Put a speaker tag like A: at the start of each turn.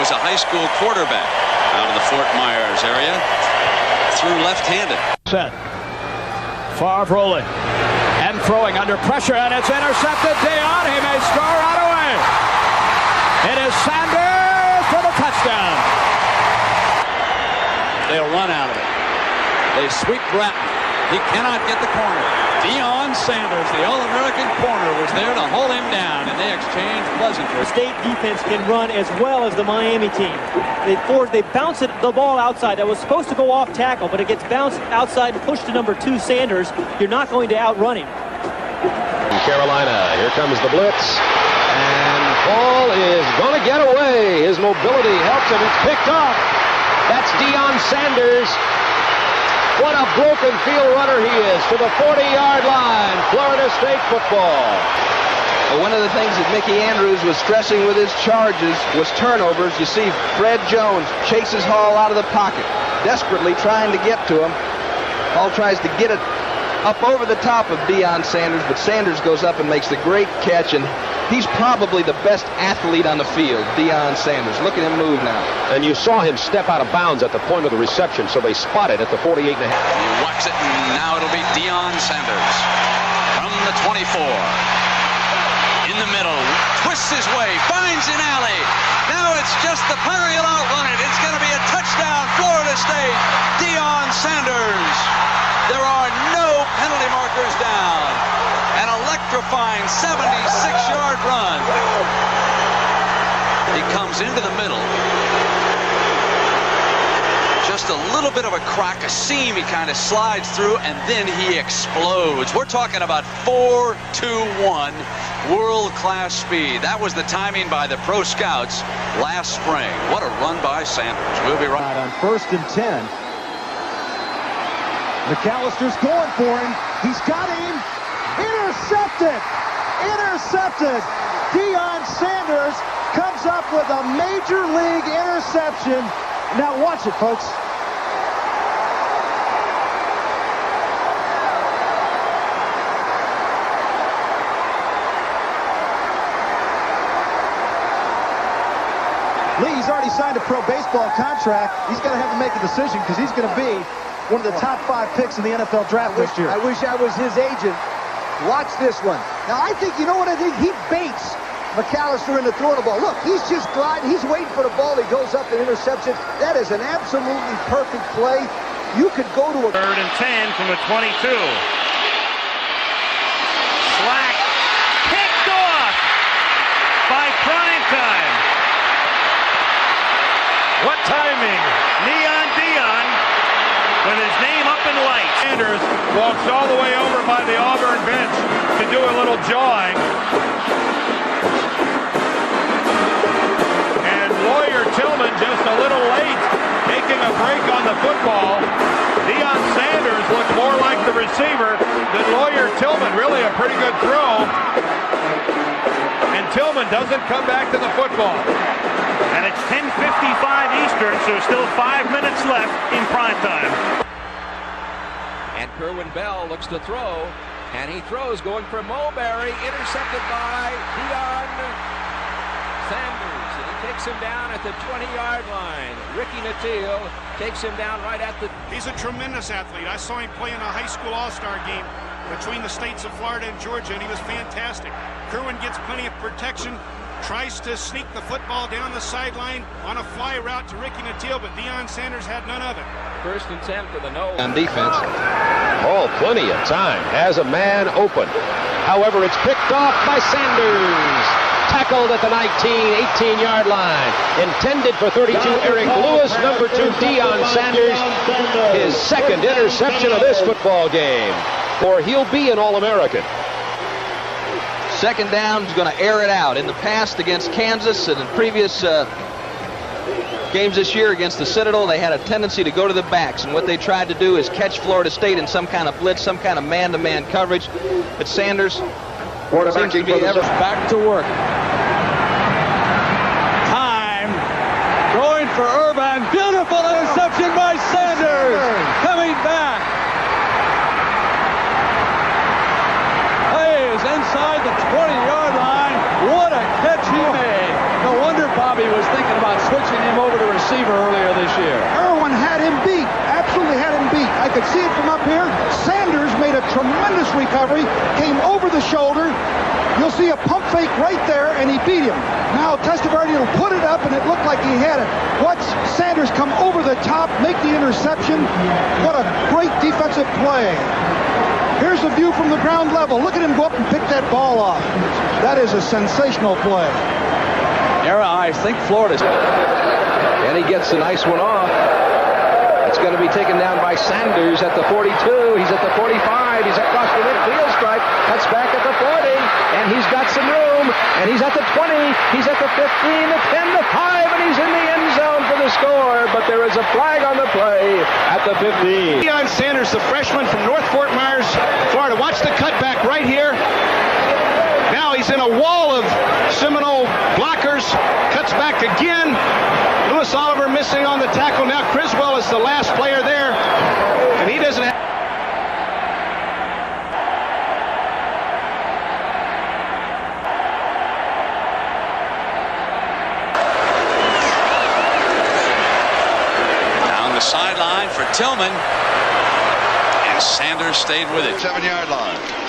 A: was a high school quarterback out of the Fort Myers area. Threw left-handed.
B: Set. Favre rolling and throwing under pressure, and it's intercepted. Deion, he may score right away. It is Sanders for the touchdown.
A: They'll run out of it. They sweep Bratton. He cannot get the corner. Deion Sanders, the All-American corner, was there to hold him down, and they exchange pleasantries.
C: The state defense can run as well as the Miami team. They bounce the ball outside. That was supposed to go off tackle, but it gets bounced outside and pushed to number 2, Sanders. You're not going to outrun him.
D: Carolina, here comes the blitz. And Paul is going to get away. His mobility helps him. It's picked off. That's Deion Sanders. What a broken field runner he is to the 40-yard line. Florida State football.
E: Well, one of the things that Mickey Andrews was stressing with his charges was turnovers. You see Fred Jones chases Hall out of the pocket, desperately trying to get to him. Hall tries to get it up over the top of Deion Sanders, but Sanders goes up and makes the great catch, and he's probably the best athlete on the field, Deion Sanders. Look at him move now.
D: And you saw him step out of bounds at the point of the reception, so they spot it at the 48.5.
A: He whacks it, and now it'll be Deion Sanders from the 24. In the middle, twists his way, finds an alley. Now it's just the punter. He'll outrun it. It's going to be a touchdown, Florida State. Deion Sanders. There are no penalty markers down. An electrifying 76-yard run. He comes into the middle. Just a little bit of a crack, a seam he kind of slides through, and then he explodes. We're talking about 4-2-1 world-class speed. That was the timing by the pro scouts last spring. What a run by Sanders. We'll be right
F: on 1st and 10. McAllister's going for him. He's got him. Intercepted. Intercepted. Deion Sanders comes up with a major league interception. Now watch it, folks. Lee's already signed a pro baseball contract. He's going to have to make a decision because he's going to be one of the top 5 picks in the NFL draft this year.
G: I wish I was his agent. Watch this one. Now, I think, you know what I think? He baits McAllister into throwing the ball. Look, he's just gliding. He's waiting for the ball. He goes up and intercepts it. That is an absolutely perfect play. You could go to a
H: 3rd and 10 from the 22. Slack picked off by Primetime. What timing? Neon Deion with his name up in lights.
B: Sanders walks all the way over by the Auburn bench to do a little jawing. And Lawyer Tillman just a little late, taking a break on the football. Deion Sanders looked more like the receiver than Lawyer Tillman. Really a pretty good throw. And Tillman doesn't come back to the football.
H: And it's 10:55 Eastern, so still 5 minutes left in prime time.
I: And Kerwin Bell looks to throw, and he throws, going for Mulberry, intercepted by Deion Sanders. And he takes him down at the 20-yard line. Ricky Nattil takes him down right at the...
J: He's a tremendous athlete. I saw him play in a high school all-star game between the states of Florida and Georgia, and he was fantastic. Kerwin gets plenty of protection, tries to sneak the football down the sideline on a fly route to Ricky Nattil, but Deion Sanders had none of it.
I: 1st and 10 for the nose.
E: On defense.
D: Oh, plenty of time. Has a man open. However, it's picked off by Sanders. Tackled at the 18-yard line. Intended for 32, Eric Lewis. Number 2, Deion Sanders. His 2nd interception of this football game. Or he'll be an All-American.
E: 2nd down, is going to air it out. In the past against Kansas and in previous games this year against the Citadel, they had a tendency to go to the backs, and what they tried to do is catch Florida State in some kind of blitz, some kind of man-to-man coverage. But Sanders seems to be ever
B: back to work. Time going for Irvine. Beautiful interception by Sanders. Coming back. Plays inside the 20-yard line. What a catch he made. No wonder Bobby was thinking about switching
K: receiver earlier this year.
F: Irwin had him beat. Absolutely had him beat. I could see it from up here. Sanders made a tremendous recovery, came over the shoulder. You'll see a pump fake right there, and he beat him. Now Testaverde will put it up, and it looked like he had it. Watch Sanders come over the top, make the interception. What a great defensive play. Here's a view from the ground level. Look at him go up and pick that ball off. That is a sensational play.
K: I think Florida's.
D: And he gets a nice one off. It's going to be taken down by Sanders at the 42. He's at the 45. He's across the midfield stripe. Cuts back at the 40. And he's got some room. And he's at the 20. He's at the 15, the 10, the 5. And he's in the end zone for the score. But there is a flag on the play at the 15.
J: Deion Sanders, the freshman from North Fort Myers, Florida. Watch the cutback right here. Now he's in a wall of Seminole blockers. Cuts back again. Lewis Oliver missing on the tackle. Now Criswell is the last player there. And he doesn't have...
A: Down the sideline for Tillman. And Sanders stayed with it.
L: 7-yard line.